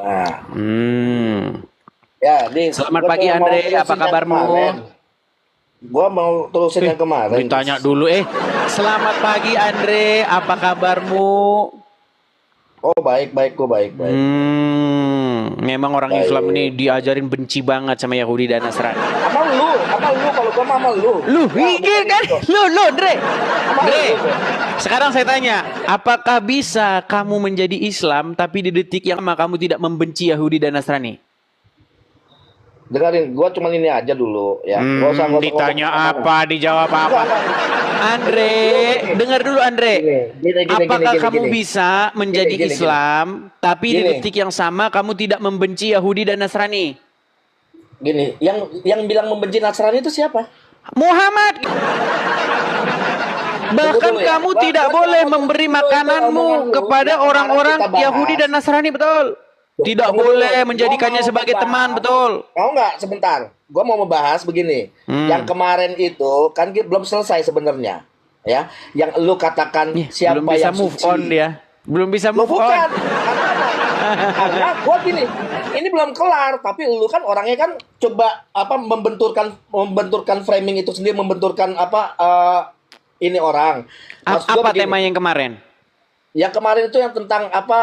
Nah, Ya, nih, Selamat gue pagi mau Andre, apa terusin yang kabarmu? kemarin. Gue mau terusin yang kemarin. Ditanya dulu, selamat pagi Andre, apa kabarmu? Oh, baik, baik, gue baik, baik. Memang orang Baik. Islam ini diajarin benci banget sama Yahudi dan Nasrani. Sama lu, kalau gue sama lu. Lu, Ya, iya kan? bukan itu. Andre. Sama Andre, lu. sekarang saya tanya, apakah bisa kamu menjadi Islam tapi di detik yang sama kamu tidak membenci Yahudi dan Nasrani? Dengerin, gue cuma ini aja dulu ya. Nggak usah Ditanya ngomong apa, dijawab apa? Andre, dengar dulu Andre. Gini, Apakah kamu gini. bisa menjadi Gini. Islam tapi di Gini. detik yang sama kamu tidak membenci Yahudi dan Nasrani? Gini, yang bilang membenci Nasrani itu siapa? Muhammad. Bahkan Tunggu dulu ya. kamu Gua- tidak gua boleh cuma memberi ngomong dulu itu makananmu omongan lu. kepada Yang kemarin orang-orang kita bahas. Yahudi dan Nasrani, betul? Tidak Tunggu boleh dulu. menjadikannya Gua mau sebagai membahas. teman, betul? Mau nggak sebentar? Gue mau membahas begini. Yang kemarin itu kan belum selesai sebenarnya, ya. Yang lu katakan siapa Belum bisa yang move suci. on dia. Belum bisa Lu move bukan. on. Karena apa? Karena gue gini, ini belum kelar, tapi lu kan orangnya kan coba apa membenturkan framing itu sendiri, membenturkan apa ini orang. Maksud gua Apa begini, tema yang kemarin? yang kemarin itu yang tentang apa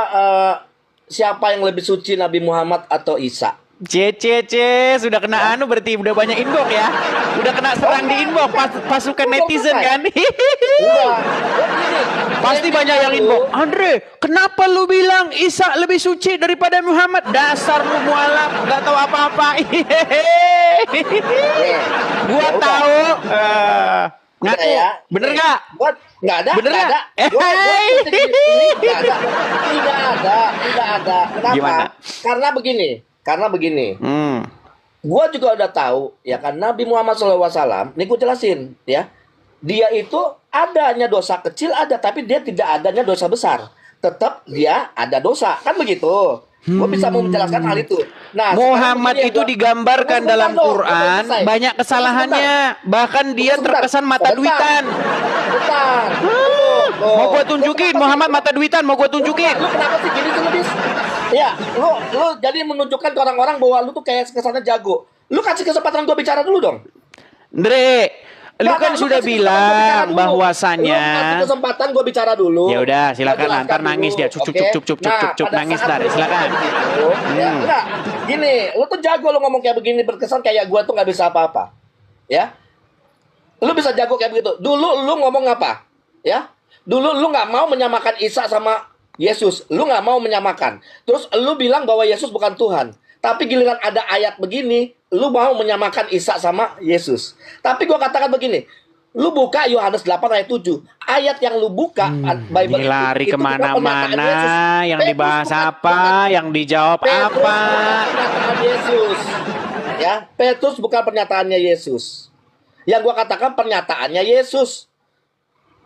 siapa yang lebih suci, Nabi Muhammad atau Isa? Sudah kena anu berarti udah banyak inbox ya. Udah kena serang di inbox pasukan Belum netizen selesai. kan. Enggak. Gua gini, Pasti framing banyak yang lu- inbox. Andre, kenapa lu bilang Isa lebih suci daripada Muhammad? Dasar lu mualaf, nggak tahu apa-apa. Gua Ya udah. tahu. Ngaku, Udah ya. bener Nih, nggak? Buat nggak ada, Bener nggak ada. nggak? Gua kritik ini nggak ada. Tidak ada. Kenapa? Gimana? Karena begini. Hmm. Gua juga udah tahu ya kan Nabi Muhammad SAW. Nih gua jelasin ya. Dia itu adanya dosa kecil ada, tapi dia tidak adanya dosa besar. Tetap dia ada dosa, kan begitu. Gue bisa mau menjelaskan hal itu. Nah, Muhammad sekarang begini, itu gua- digambarkan Tunggu dalam sebentar dong, Quran belum selesai. banyak kesalahannya. Bahkan dia Sebentar. terkesan mata Sebentar. duitan. Bentar. Mau gua tunjukin Muhammad mata duitan, mau gua tunjukin. Lu kenapa sih gini sih lebih? Ya, lu jadi menunjukkan ke orang-orang bahwa lu tuh kayak kesannya jago. Lu kasih kesempatan gue bicara dulu dong. Andre, lu Nggak, kan lu sudah kasih kesempatan gua bicara bilang dulu. bahwasanya. Lu kasih kesempatan gue bicara dulu. Ya udah, silakan, Gua jelaskan ntar nangis dulu, dia. Cup, oke? cup, nangis pada ntar, saat lu silakan. ngomong gitu, ya, enggak. Gini, lu tuh jago lu ngomong kayak begini, berkesan kayak gue tuh nggak bisa apa-apa. Ya, lu bisa jago kayak begitu. Dulu lu ngomong apa? Ya, dulu lu nggak mau menyamakan Isa sama Yesus. Lu nggak mau menyamakan. Terus lu bilang bahwa Yesus bukan Tuhan. Tapi giliran ada ayat begini, lu mau menyamakan Isa sama Yesus. Tapi gua katakan begini, lu buka Yohanes 8 ayat 7. Ayat yang lu buka Bible Ini lari itu bukan pernyataan kemana-mana, Yesus. yang Petrus dibahas bukan- apa, yang dijawab Petrus apa. bukan pernyataan Yesus. Ya, Petrus bukan pernyataannya Yesus. Yang gua katakan pernyataannya Yesus.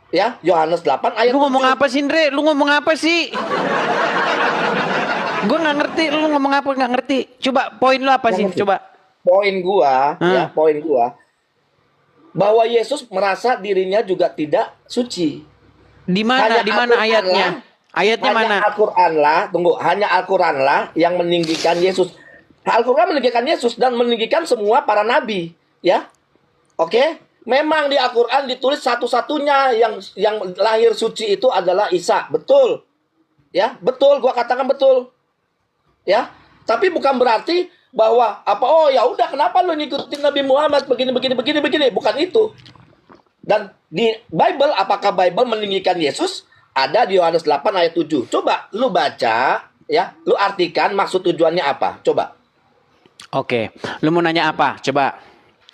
Ya, Yohanes 8 ayat Lu ngomong 7. apa sih, Andre? Lu ngomong apa sih? Gue nggak ngerti, lu ngomong apa nggak ngerti. Coba poin lu apa sih? Ngerti. Coba. Poin gua bahwa Yesus merasa dirinya juga tidak suci. Di mana? Di mana Al-Quran ayatnya? lah. Ayatnya Hanya mana? Al-Quran lah, hanya Al-Quran lah yang meninggikan Yesus. Al-Quran meninggikan Yesus dan meninggikan semua para nabi, ya. Oke? Memang di Al-Quran ditulis satu-satunya yang lahir suci itu adalah Isa, betul. Ya, betul, gua katakan betul. Ya. Tapi bukan berarti bahwa ya udah kenapa lu ngikutin Nabi Muhammad begini, bukan itu. Dan di Bible, apakah Bible meninggikan Yesus? Ada di Yohanes 8 ayat 7. Coba lu baca, ya, lu artikan maksud tujuannya apa? Coba. Oke. Lu mau nanya apa? Coba.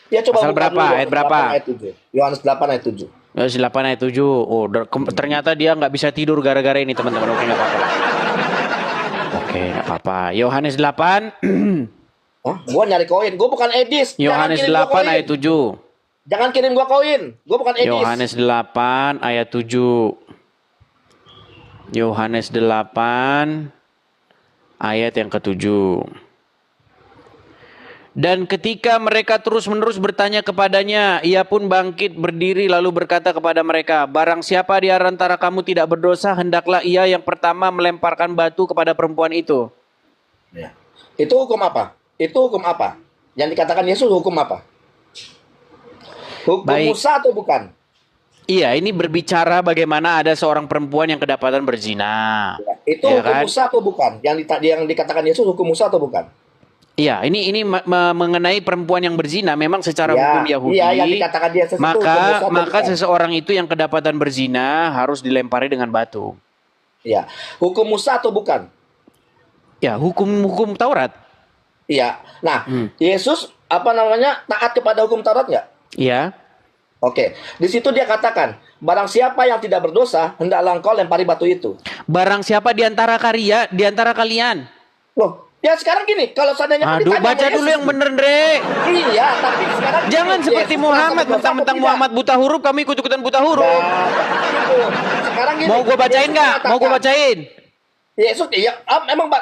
Ya coba Pasal buka berapa? dulu Ayat berapa? 8 ayat 7. Yohanes 8 ayat 7. Yohanes 8 ayat 7. Oh, ternyata dia nggak bisa tidur gara-gara ini, teman-teman. Oke, nggak apa-apa lah. Oke, nggak apa-apa. Yohanes 8. Hah? Gua nyari koin. Gua bukan Edis. Yohanes Jangan kirim gua 8 koin. ayat 7. Jangan kirim gua koin. Gua bukan Edis. Yohanes 8 ayat 7. Yohanes 8 ayat yang ke-7. Dan ketika mereka terus-menerus bertanya kepadanya, ia pun bangkit berdiri lalu berkata kepada mereka, barang siapa di antara kamu tidak berdosa, hendaklah ia yang pertama melemparkan batu kepada perempuan itu. Ya. Itu hukum apa? Itu hukum apa? Yang dikatakan Yesus hukum apa? Hukum Baik. Musa atau bukan? Iya, ini berbicara bagaimana ada seorang perempuan yang kedapatan berzina. Ya. Itu Ya hukum kan? Musa atau bukan? Yang dikatakan Yesus hukum Musa atau bukan? Iya, ini mengenai perempuan yang berzina. Memang secara Ya, hukum Yahudi, iya, yang dikatakan Yesus itu hukum Musa maka atau maka bukan? seseorang itu yang kedapatan berzina harus dilempari dengan batu. Ya, hukum Musa atau bukan? Ya, hukum Taurat. Iya. Nah, Hmm. Yesus taat kepada hukum Taurat nggak? Iya. Oke, di situ dia katakan, barang siapa yang tidak berdosa, hendaklah engkau lempari batu itu. Barang siapa di antara kalian. Loh, ya sekarang gini, kalau seandainya Aduh, ditanya baca sama dulu Yesus, yang bener, Dre. iya, tapi sekarang Jangan gini, seperti Yesus Muhammad, merasa berdosa mentang-mentang atau tidak? Muhammad buta huruf, kamu ikut-ikutan buta huruf. Nah, gitu. Sekarang gini, Mau gue bacain Yesus nggak? Mau gue mengatakan, bacain? Yesus, iya,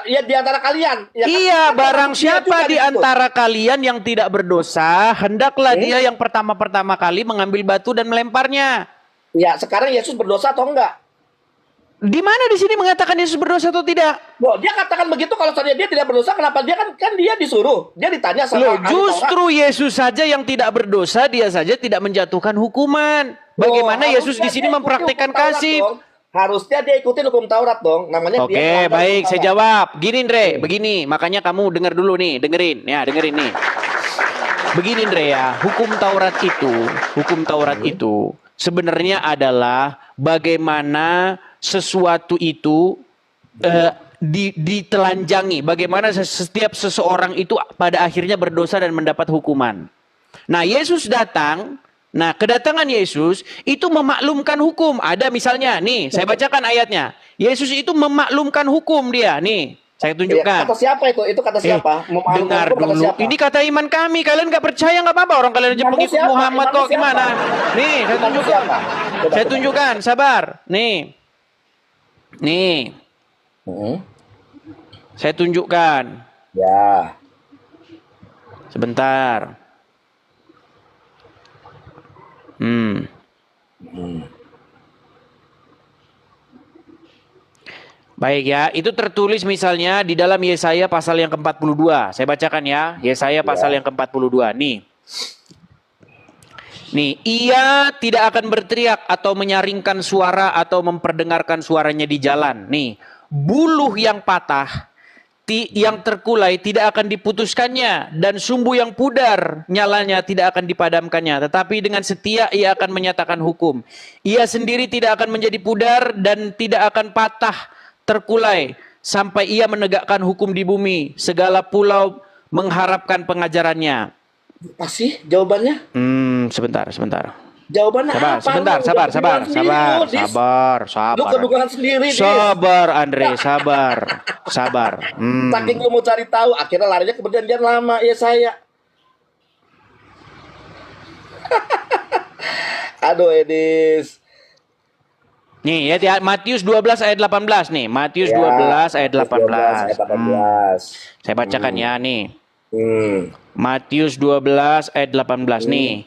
ya di antara kalian. Ya, Iya, kan barang dia juga siapa di disebut. antara kalian yang tidak berdosa, hendaklah dia yang pertama kali mengambil batu dan melemparnya. Ya, sekarang Yesus berdosa atau enggak? Di mana di sini mengatakan Yesus berdosa atau tidak? Loh, dia katakan begitu kalau seandainya dia tidak berdosa, kenapa dia kan dia disuruh. Dia ditanya sama Loh, ahli Taurat. justru Yesus saja yang tidak berdosa, dia saja tidak menjatuhkan hukuman. Bagaimana Loh, Yesus di harusnya sini dia ikuti mempraktekkan hukum Taurat kasih? dong. Harusnya dia ikutin hukum Taurat dong. Namanya dia Oke, melanggar baik, hukum saya Taurat. jawab. Gini, Andre, begini. Makanya kamu dengar dulu nih, dengerin nih. Begini, Andre ya, hukum Taurat itu sebenarnya adalah bagaimana sesuatu itu ditelanjangi, bagaimana setiap seseorang itu pada akhirnya berdosa dan mendapat hukuman. Nah, Yesus datang. Nah, kedatangan Yesus itu memaklumkan hukum. Ada misalnya, nih, saya bacakan ayatnya. Yesus itu memaklumkan hukum dia. Nih, saya Iya, tunjukkan. kata siapa itu? Itu kata siapa? Memaklumkan Dengar hukum kata dulu. siapa? Ini kata iman kami. Kalian nggak percaya nggak apa-apa. Orang kalian aja Imammu pengikut siapa? Muhammad Imammu kok gimana? siapa? Nih, saya Imammu tunjukkan. siapa? Coba, Saya coba. tunjukkan. Sabar. Nih, saya tunjukkan. Ya. Sebentar. Baik ya, itu tertulis misalnya di dalam Yesaya pasal yang ke-42. Saya bacakan ya, Yesaya pasal yang ke-42. Nih, ia tidak akan berteriak atau menyaringkan suara atau memperdengarkan suaranya di jalan. Nih, buluh yang patah, yang terkulai tidak akan diputuskannya, dan sumbu yang pudar nyalanya tidak akan dipadamkannya. Tetapi dengan setia ia akan menyatakan hukum. Ia sendiri tidak akan menjadi pudar dan tidak akan patah terkulai sampai ia menegakkan hukum di bumi. Segala pulau mengharapkan pengajarannya. Apa sih jawabannya? Sebentar. Jawabannya apa? Sabar. Lu kedugaan sendiri, Dis. Sabar, Andre, sabar. Saking lu mau cari tahu, akhirnya larinya ke perjanjian lama, ya saya. Aduh, Edis. Nih ya, Matius 12 ayat 18 nih. Matius Ya, 12 ayat 18. ayat 18. Saya bacakan ya nih. Hmm. Matius 12 ayat 18 nih.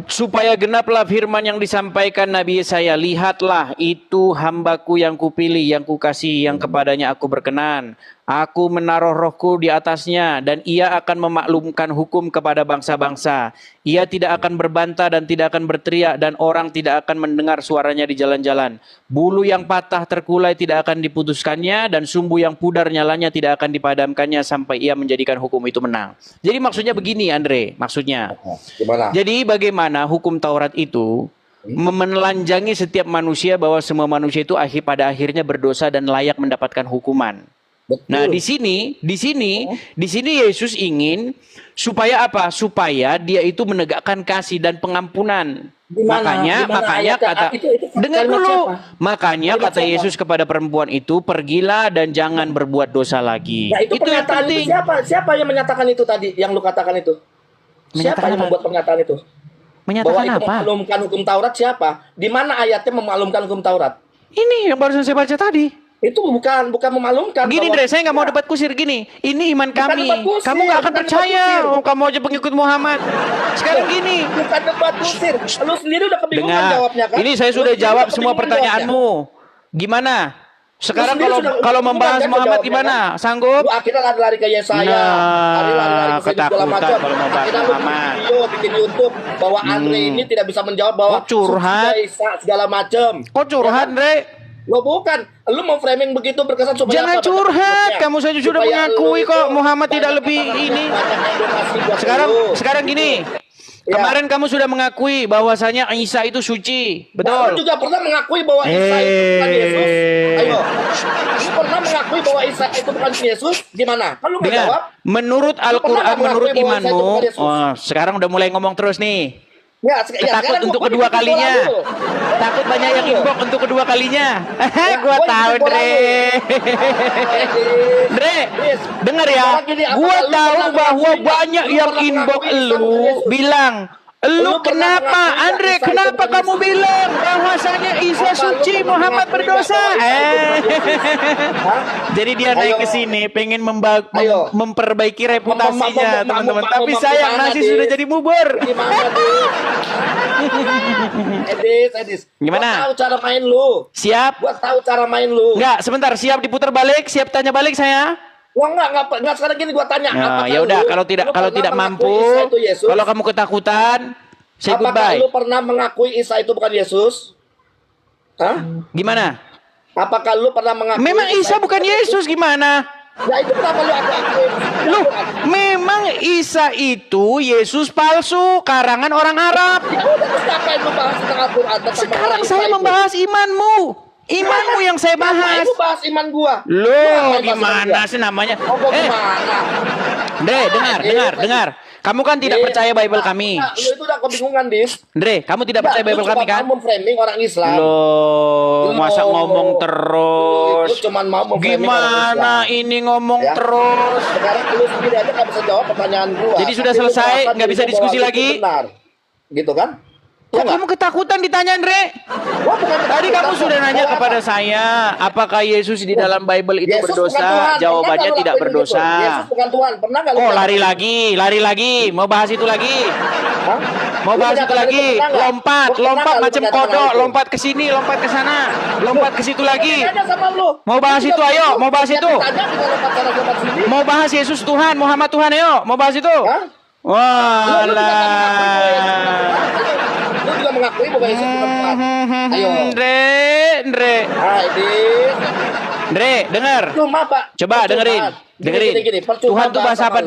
Supaya genaplah firman yang disampaikan Nabi Yesaya, lihatlah itu hambaku yang kupilih, yang kukasihi, yang kepadanya aku berkenan. Aku menaruh rohku di atasnya dan ia akan memaklumkan hukum kepada bangsa-bangsa. Ia tidak akan berbantah dan tidak akan berteriak dan orang tidak akan mendengar suaranya di jalan-jalan. Bulu yang patah terkulai tidak akan diputuskannya dan sumbu yang pudar nyalanya tidak akan dipadamkannya sampai ia menjadikan hukum itu menang. Jadi maksudnya begini, Andre, maksudnya. Gimana? Jadi bagaimana hukum Taurat itu menelanjangi setiap manusia bahwa semua manusia itu pada akhirnya berdosa dan layak mendapatkan hukuman. Betul. Nah, di sini Yesus ingin supaya apa? Supaya dia itu menegakkan kasih dan pengampunan. Makanya kata dengar dulu. Siapa? Makanya kata Yesus kepada perempuan itu, pergilah dan jangan berbuat dosa lagi. Nah, itu yang pernyataan penting. itu siapa yang menyatakan itu tadi? Yang lu katakan itu? Siapa yang membuat pernyataan itu? Menyatakan Bahwa itu apa? memaklumkan hukum Taurat siapa? Di mana ayatnya memaklumkan hukum Taurat? Ini yang barusan saya baca tadi. Itu bukan memaklumkan. Gini, bahwa- Dre, saya nggak mau debat kusir gini. Ini iman Bukan kami. debat kusir, Kamu nggak akan bukan percaya. debat kusir. Oh, kamu aja pengikut Muhammad. Sekarang gini. Bukan debat kusir. Lu sendiri udah kebingungan Dengar. jawabnya kan? Ini saya Lu sudah sendiri jawab udah semua kebingungan pertanyaanmu. Gimana? Sekarang Lu sendiri kalau bukan membahas kan Muhammad menjawabnya, gimana? kan? Sanggup? Lu akhirnya lari ke Yesaya, lari ke segala Ketakutan macam. kalau mau bahas Akhirnya lu bikin Muhammad. video, bikin YouTube bahwa Andre ini tidak bisa menjawab bahwa Kok curhat? sucinya Isa segala macam. Kok curhat, Ya kan? Dre? Lo bukan, lu mau framing begitu berkesan supaya Jangan apa? curhat. Bentuknya. Kamu saja sudah Supaya mengakui lu kok itu Muhammad tidak banyak lebih ini. banyak edukasi buat lu. Sekarang gini. Ya. Kemarin kamu sudah mengakui bahwasanya Isa itu suci. Nah, lu Betul. juga pernah mengakui bahwa Isa itu bukan Yesus. Ayo. Lu pernah mengakui bahwa Isa itu bukan Yesus? Gimana? Kan lu nggak Dengar, jawab. menurut pernah Al-Quran, mengakui menurut bahwa Isa itu imanmu, bukan Yesus? oh, sekarang udah mulai ngomong terus nih. Ya, Takut sekarang untuk gua kedua bikin bola kalinya. dulu. Takut banyak yang inbox untuk kedua kalinya. Ya, Gua gua tahu, bikin bola Dre. Dre, Yes. dengar ya. Sekarang gini, apakah Gua lu tahu pernah bahwa mengakui- banyak lu yang pernah inbox mengakui Isa lu bukan Yesus? bilang, lu Lu pernah kenapa, mengakui Andre? Isa itu Kenapa bukan kamu Yesus? bilang bahwasanya Isa Apa lu suci, pernah Muhammad mengakui berdosa? bahwa Isa itu bukan Yesus? Hah? Jadi dia naik Ayo. ke sini pengen Ayo. memperbaiki reputasinya, teman-teman. Tapi Mampu sayang gimana, nasi Dis? sudah jadi bubur. Gimana, Edis? Gimana? Gua tahu cara main lu. Siap? Gua tahu cara main lu. Enggak, sebentar. Siap diputar balik? Siap tanya balik saya? Gua enggak sekarang gini gua tanya. Nah, apakah ya udah lu- kalau lu pernah tidak mampu, mengakui Isa itu Yesus? kalau kamu ketakutan, say Apakah goodbye. lu pernah mengakui Isa itu bukan Yesus? Hah? Gimana? Apakah lu pernah mengakui Memang Isa bukan Yesus gimana? Ya itu kenapa lu akui? Loh, memang Isa itu Yesus palsu, karangan orang Arab. Ya udah terus ngapain lu bahas tentang Al-Quran? Tentang Sekarang Isa saya itu? membahas imanmu. Imanmu yang saya Ngapain bahas. lu bahas iman gua? Lu Loh, ngapain bahas iman gimana gua? sih namanya? Oh, gua gimana? Dre, dengar. Kamu kan tidak Dis, percaya Bible nah, kami. nah, lu itu udah kebingungan, Dis. Dre, kamu tidak percaya Bible kami kan? Lu cuma mau memframing orang Islam. Loh, masa Loh. ngomong terus? Lu cuma mau memframing orang Gimana Islam. ini ngomong Ya. terus? Sekarang lu sendiri aja nggak bisa jawab pertanyaan gua. Jadi sudah Tapi lu selesai, merasa nggak bisa dirimu diskusi bahwa lagi? itu benar. Gitu kan? Kok Ya nggak? kamu ketakutan ditanya, Andre? Gua bukan Tadi kamu ketakutan, sudah nanya apa? kepada saya, apakah Yesus di dalam Bible itu Yesus bukan berdosa? Tuhan. Jawabannya Pernah nggak lu tidak lakuin berdosa. gitu? Yesus bukan Tuhan. Pernah nggak lu Oh, lakuin? lari lagi. Mau bahas itu lagi? Hah? Mau Lu bahas itu menyatakan lagi? pernah nggak? Lompat Lu pernah nggak lu macam menyatakan kodok, itu? lompat ke sini, lompat ke sana, lompat ke situ lagi. Tanya sama lu. Mau bahas Lu itu, juga ayo, begitu. mau bahas Setiap itu. ditanya, kita lompat sana, lompat sini. Mau bahas Yesus Tuhan, Muhammad Tuhan, ayo. Mau bahas itu? Hah? Wah, Lu juga nggak mengakui bahwa Yesus bukan Tuhan. Lu juga mengakui bahwa Yesus bukan Tuhan. Ayo. Andre. Hai, Dis. Dengar. Cuma, Pak. Coba percuma. dengerin. Gini, percuma Tuhan tuh bahasa apa?